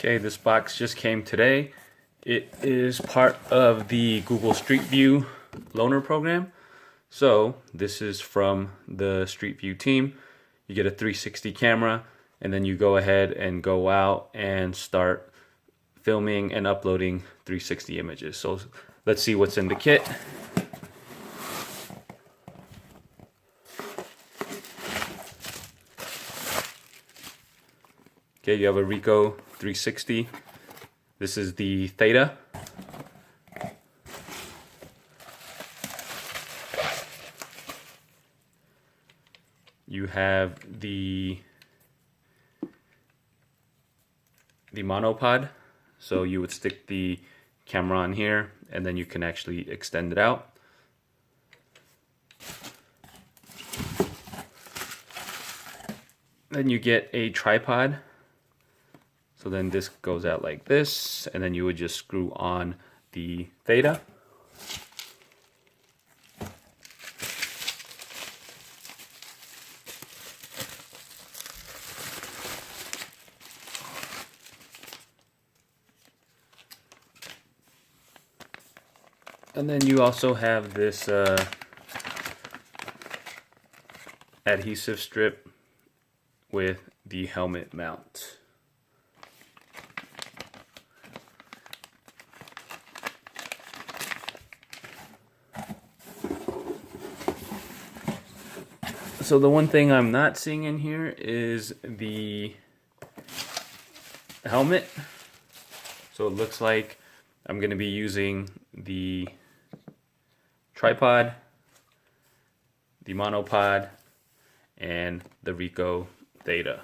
Okay, this box just came today. It is part of the Google Street View loaner program. So this is from the Street View team. You get a 360 camera, and then you go ahead and go out and start filming and uploading 360 images. So let's see what's in the kit. Okay, you have a Ricoh 360. This is the Theta. You have the monopod. So you would stick the camera on here and then you can actually extend it out. Then you get a tripod. So then this goes out like this, and then you would just screw on the Theta. And then you also have this adhesive strip with the helmet mount. So the one thing I'm not seeing in here is the helmet. So it looks like I'm going to be using the tripod, the monopod, and the Ricoh Theta.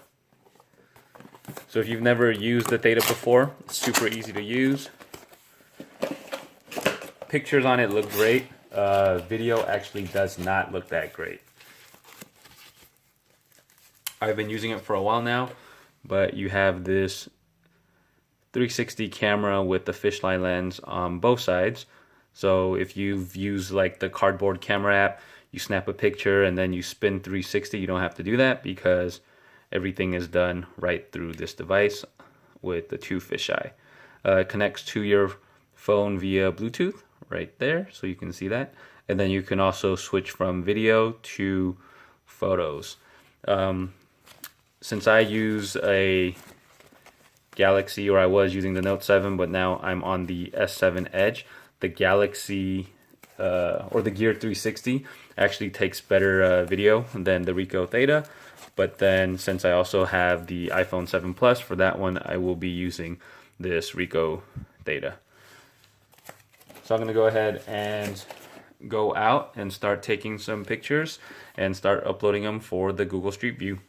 So if you've never used the Theta before, it's super easy to use. Pictures on it look great. Video actually does not look that great. I've been using it for a while now, but you have this 360 camera with the fisheye lens on both sides. So if you've used like the cardboard camera app, you snap a picture and then you spin 360, you don't have to do that because everything is done right through this device with the two fisheye. It connects to your phone via Bluetooth right there, so you can see that. And then you can also switch from video to photos. Since I use a Galaxy, or I was using the Note 7, but now I'm on the S7 Edge, the Galaxy or the Gear 360 actually takes better video than the Ricoh Theta. But then since I also have the iPhone 7 Plus, for that one I will be using this Ricoh Theta. So I'm going to go ahead and go out and start taking some pictures and start uploading them for the Google Street View.